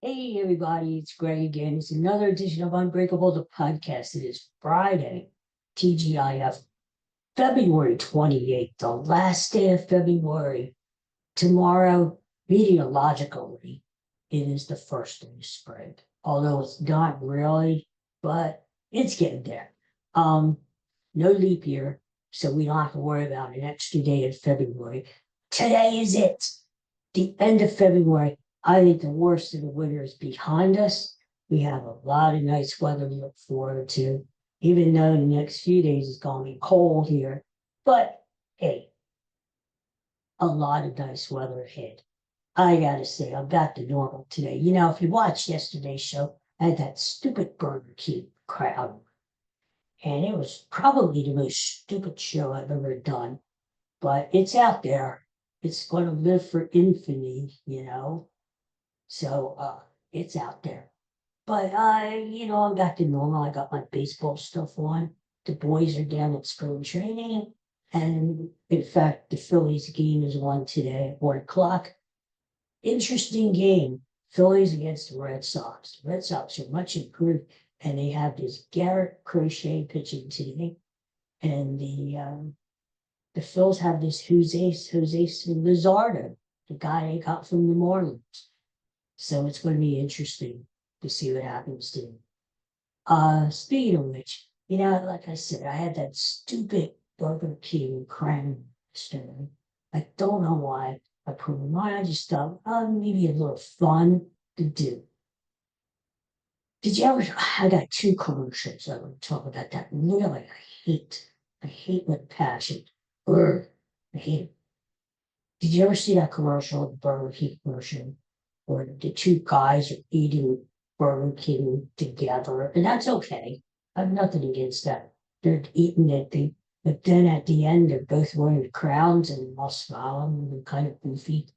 Hey everybody, it's Greg again. It's another edition of Unbreakable, the podcast. It is Friday, TGIF, February 28th, the last day of February. Tomorrow, meteorologically, it is the first day of spring. Although it's not really, but it's getting there. Um, no leap year, so we don't have to worry about an extra day in February. Today is it, the end of February. I think the worst of the winter is behind us. We have a lot of nice weather to look forward to, even though the next few days is going to be cold here. But hey, a lot of nice weather ahead. I gotta say, I'm back to normal today. If you watched yesterday's show, I had that stupid Burger King crowd, and it was probably the most stupid show I've ever done. But it's out there. It's going to live for infamy. So it's out there. But I'm back to normal. I got my baseball stuff on. The boys are down at spring training. And in fact, the Phillies game is on today at 1 o'clock. Interesting game. Phillies against the Red Sox. The Red Sox are much improved, and they have this Garrett Crochet pitching today. And the Phils have this Jose Luzardo, the guy they got from the Marlins. So it's going to be interesting to see what happens to him. Speaking of which, like I said, I had that stupid Burger King crown yesterday. I don't know why I put it on. I just thought, maybe a little fun to do. Did you ever? I got two commercials. I want to talk about that. Really, I hate with passion. Ugh, I hate it. Did you ever see that commercial, the Burger King commercial, where the two guys are eating Burger King together? And that's okay. I have nothing against that. They're eating it, but then at the end, they're both wearing crowns and all smiling and kind of goofy.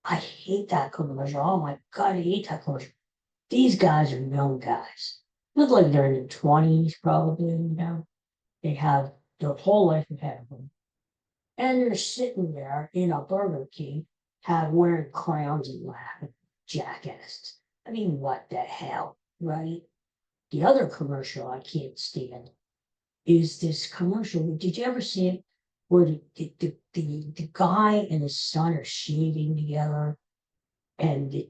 I hate that commercial. Oh my God, I hate that commercial. These guys are young guys. Look like they're in their 20s, probably. They have their whole life ahead of them, and they're sitting there in a Burger King, wearing crowns and laughing, jackasses. I mean, what the hell, right? The other commercial I can't stand is this commercial. Did you ever see it where the guy and his son are shaving together, and the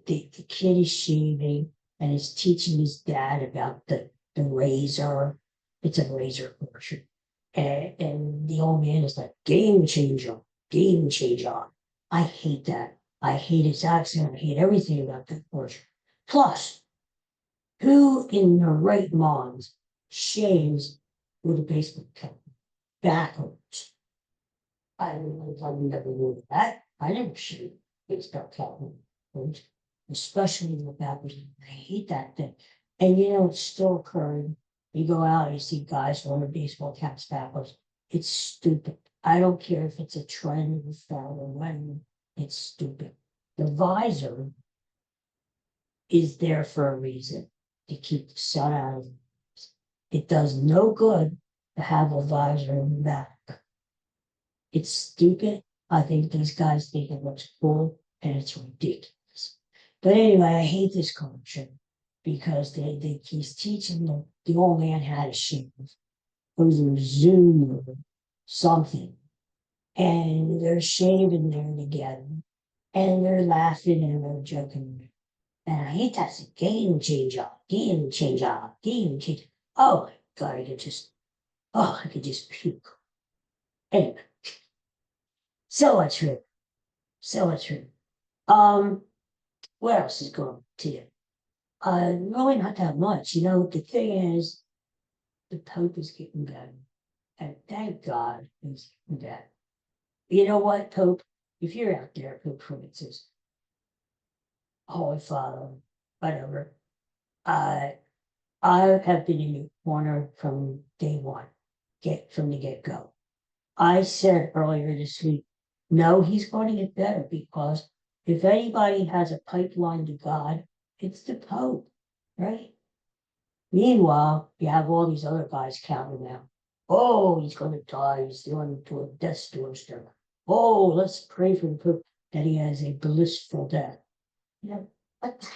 kid is shaving and is teaching his dad about the razor. It's a razor commercial. And the old man is like, game changer, game changer. I hate that. I hate his accent. I hate everything about that commercial. Plus, who in their right minds shaves with a baseball cap backwards? I never knew that. I never shave baseball cap backwards, especially the backwards. I hate that thing. And it's still occurring. You go out, you see guys wearing baseball caps backwards. It's stupid. I don't care if it's a trend or when. It's stupid. The visor is there for a reason, to keep the sun out of it. It does no good to have a visor in the back. It's stupid. I think these guys think it looks cool, and it's ridiculous. But anyway, I hate this culture because he's teaching the old man how to shave. It was a Zoom or something, and they're shaving there together, and they're laughing and they're joking. And I hate that's a game changer, game changer, game changer. Oh my God, I could just puke. Anyway, so much for it. So much for it. Um, what else is going on today? Really not that much. The thing is, the Pope is getting better. And thank God he's getting better. You know what, Pope? If you're out there, Pope Francis, Holy Father, whatever, uh, I have been in your corner from day one, from the get go. I said earlier this week, no, he's going to get better, because if anybody has a pipeline to God, it's the Pope, right? Meanwhile, you have all these other guys counting out. Oh, he's going to die. He's going to a death doorstep. Oh, let's pray for the Pope that he has a blissful death. What?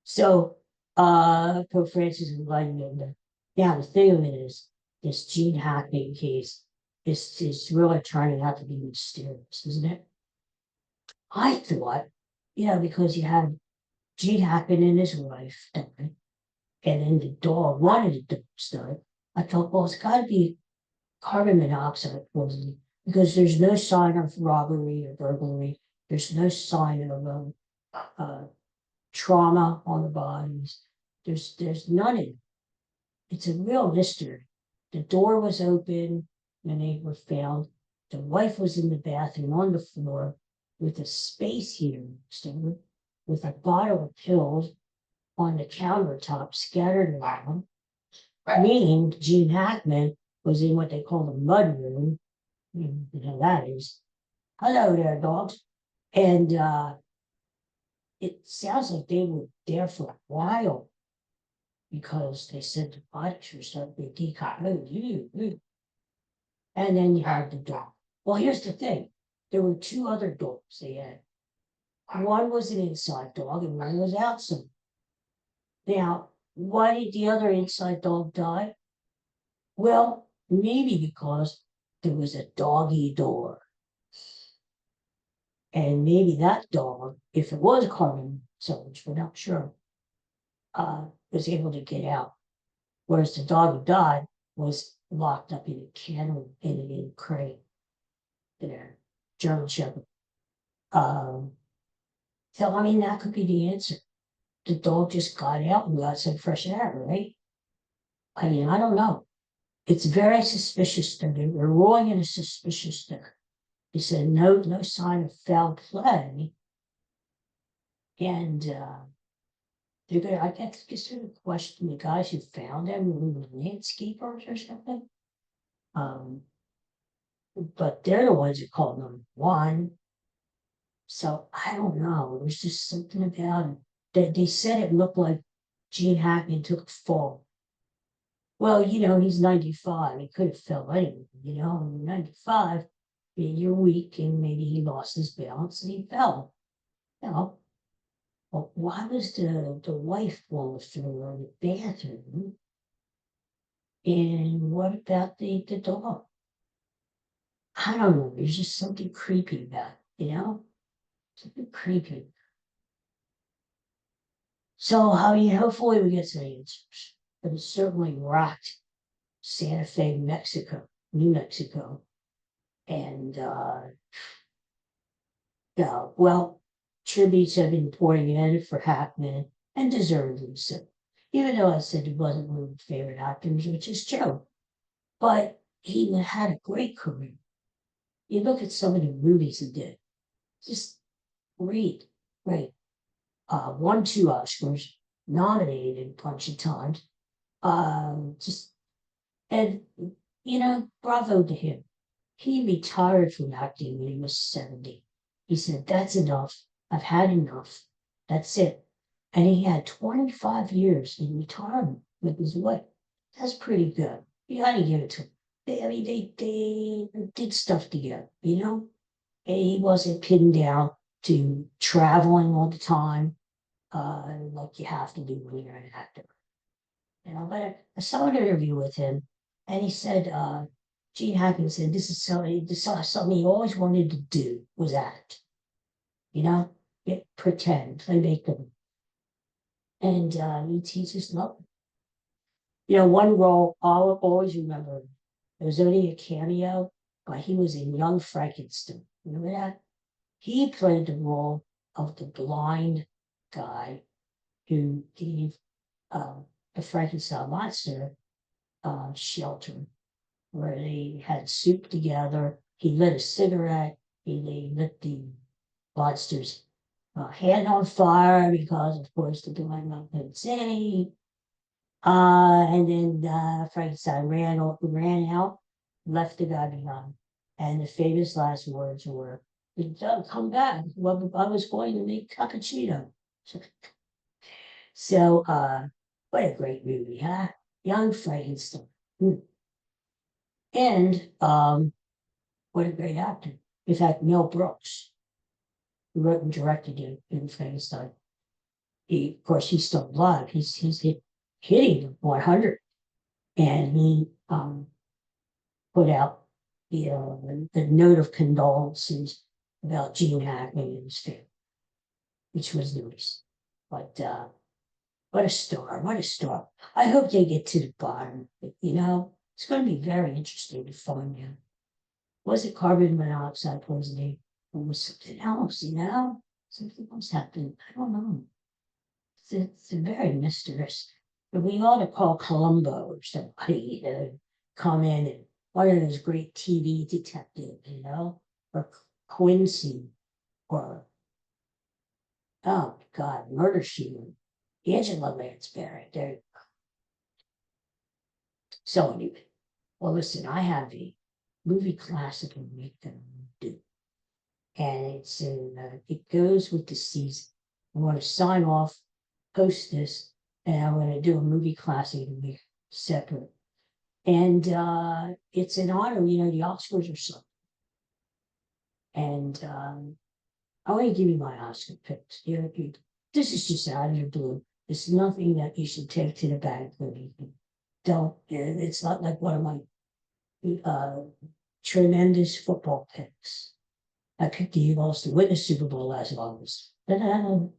So, Pope Francis invited him to. Now, the thing of it is, this Gene Hackman case is really turning out to be mysterious, isn't it? I thought, because you had Gene Hackman and his wife died, and then the dog, one of the dogs died. I thought, well, it's got to be carbon monoxide poisoning because there's no sign of robbery or burglary. There's no sign of trauma on the bodies. There's none of it. It's a real mystery. The door was open when they were found. The wife was in the bathroom on the floor with a space heater extinguisher, with a bottle of pills on the countertop scattered around, meaning Gene Hackman was in what they call the mud room. You know that is. Hello there, dogs. And it sounds like they were there for a while because they said the bodies were starting to decompose. And then you had the dog. Well, here's the thing. There were two other dogs they had. One was an inside dog and one was outside. Now, why did the other inside dog die? Well, maybe because there was a doggy door. And maybe that dog, if it was carbon, so which we're not sure, was able to get out. Whereas the dog who died was locked up in a kennel in a crate. There, German Shepherd. So I mean that could be the answer. The dog just got out and got some fresh air, right? I mean, I don't know. It's very suspicious to me. We're rolling in a suspicious there. He said no sign of foul play. And they're gonna, I guess, they're gonna question the guys who found them, who were landscapers or something. But they're the ones who called number one. So I don't know. There's just something about it. They said it looked like Gene Hackman took a fall. Well, he's 95. He could have fell anyway, 95, you're weak, and maybe he lost his balance and he fell. Well, why was the wife on the floor in the bathroom? And what about the dog? I don't know. There's just something creepy about it, something creepy. So, hopefully we get some answers. But it certainly rocked Santa Fe, Mexico, New Mexico. And, yeah, well, tributes have been pouring in for Hackman and deservedly so. Even though I said he wasn't one of my favorite actors, which is true. But he had a great career. You look at some of the movies he did, just great, great. Won 2 Oscars, nominated a bunch of times. Just and bravo to him. He retired from acting when he was 70. He said, "That's enough. I've had enough. That's it." And he had 25 years in retirement with his wife. That's pretty good. You got to give it to him. They did stuff together, And he wasn't pinned down to traveling all the time, like you have to do when you're an actor. But I saw an interview with him, and he said, Gene Hackman said, this is something he always wanted to do was act, pretend, play make them. And he just loved it. One role I'll always remember, it was only a cameo, but he was in Young Frankenstein. Remember that? He played the role of the blind guy who gave the Frankenstein monster shelter, where they had soup together. He lit a cigarette. He lit the monster's hand on fire because, of course, the blind man couldn't see. And then Frankenstein ran out, left the guy behind. And the famous last words were, "Come back. Well, I was going to make cappuccino." So, what a great movie, huh? Young Frankenstein. And what a great actor. In fact, Mel Brooks, who wrote and directed it in Frankenstein. Of course, he's still alive. He's hitting 100, and he put out the note of condolences about Gene Hackman and his family, which was nice. But what a star! What a star! I hope they get to the bottom. It's going to be very interesting to find out. Was it carbon monoxide poisoning, or was something else? Something else happened. I don't know. It's very mysterious. But we ought to call Columbo or somebody to come in, and one of those great TV detectives, or Quincy, or oh my God, Murder She Wrote. Angela Lansbury. There. So anyway, well, listen, I have a movie classic in week that I'm going to do, and it goes with the season. I want to sign off, post this, and I'm going to do a movie classic in week separate. And it's an honor, the Oscars or something. And I want to give you my Oscar picks. This is just out of the blue. It's nothing that you should take to the bank. Don't. It's not like one of my tremendous football picks. I picked the Eagles to win the Super Bowl last August. And I'm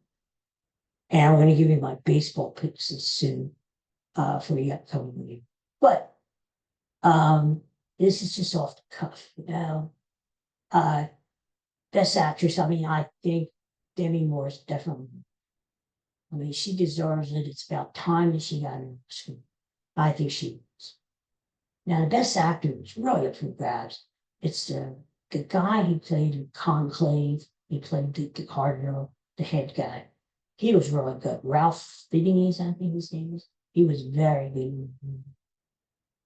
going to give you my baseball picks soon for the upcoming week. But this is just off the cuff. Best actress. I think Demi Moore is definitely. She deserves it. It's about time that she got an Oscar. I think she is. Now, the best actor is really up for grabs. It's the guy who played in Conclave. He played the cardinal, the head guy. He was really good. Ralph Fiennes, I think his name is. He was very good.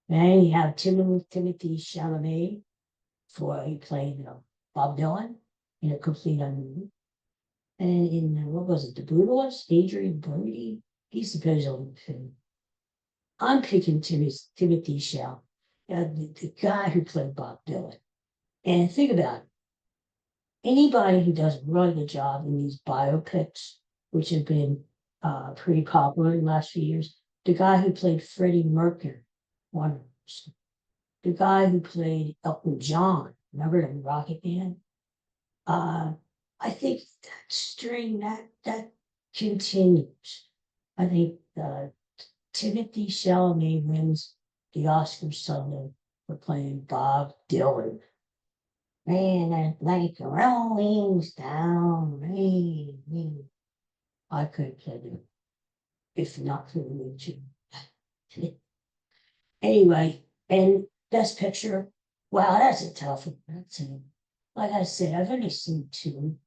And you have Timothy Chalamet he played Bob Dylan in A Complete Unknown. And in what was it, The Brutalist? Adrian Brody. He's supposedly film. I'm picking Timothy Chalamet, the guy who played Bob Dylan. And think about it. Anybody who does a really good job in these biopics, which have been pretty popular in the last few years, the guy who played Freddie Mercury, wonderful. The guy who played Elton John, remember in Rocket Band? I think that string that continues. I think Timothy Chalamet wins the Oscar Sunday for playing Bob Dylan. Man, like a rolling stone, rain. I could play it if not for the religion. Anyway, and Best Picture. Wow, that's a tough one. Like I said, I've only seen two.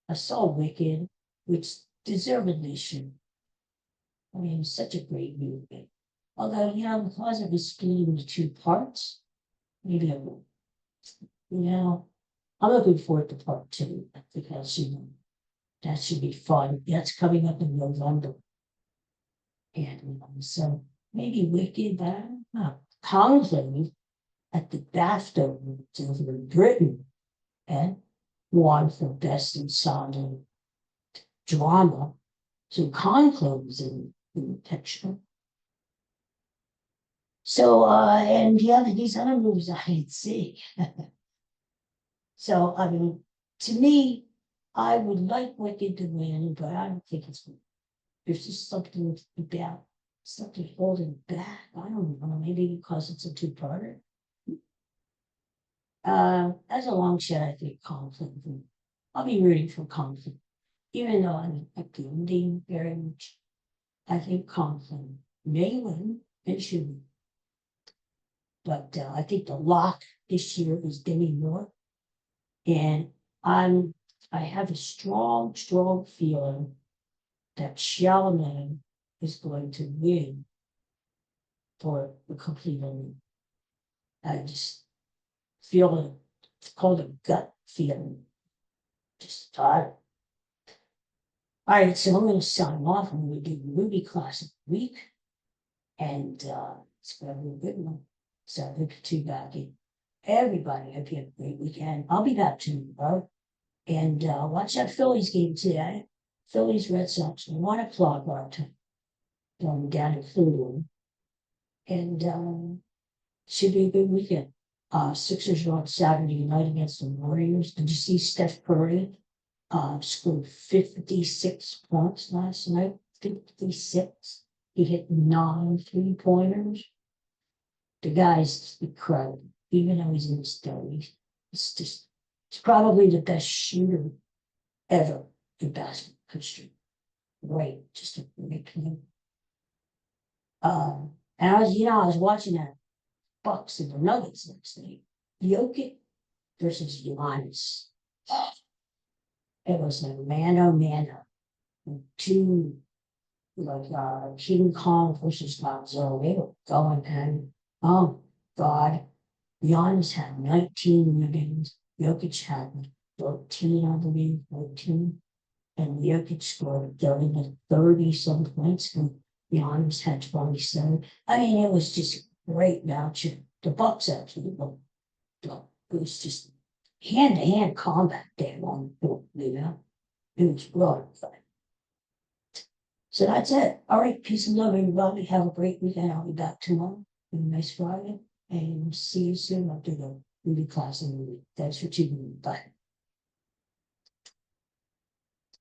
I saw Wicked, which deservedly should. It's such a great movie. Although, because it was split into two parts, maybe I won't. I'm looking forward to part two because, that should be fun. That's coming up in November. And so maybe Wicked, but I don't know. Conclave at the BAFTA Awards over in Britain and won for Best Ensemble Drama. So Conclave is in the picture. So, and these other movies I didn't see. So, to me, I would like Wicked to win, but I don't think it's. There's just something about something holding back. I don't know, maybe because it's a two-parter. As a long shot, I think Conflict. I'll be rooting for Conflict, even though I like the ending very much. I think Conflict may win and should win. But I think the lock this year is Demi Moore. And I have a strong feeling that Chalamet is going to win for the complete ending. I just feel it. It's called a gut feeling. Just thought. All right, so I'm going to sign off. I'm going to do movie classic week, and it's going to be a good one. So I hope to back in. Everybody, hope you have a great weekend. I'll be back tomorrow. And watch that Phillies game today. Phillies, Red Sox, 1 o'clock our time. Down in Cleveland. And should be a good weekend. Sixers are on Saturday night against the Warriors. Did you see Steph Curry scored 56 points last night? 56. He hit 9 3-pointers. The guy's incredible, even though he's in his 30s. It's probably the best shooter ever in basketball history. Great, just a great game. And I was watching that Bucks and the Nuggets next night. Jokic versus Giannis. It was a mano. Two, like King Kong versus Godzilla. They were going, and oh God, Giannis had 19 rebounds. Jokic had 13, I believe, 14. And Jokic scored 30 some points, and Giannis had 27. I mean, it was just a great matchup. The Bucks actually won. It was just hand-to-hand combat there on the court, It was really fun. So that's it. All right, peace and love, everybody. Have a great weekend. I'll be back tomorrow. Have a nice Friday. And see you soon after the movie class in the week. Thanks for tuning in. Bye.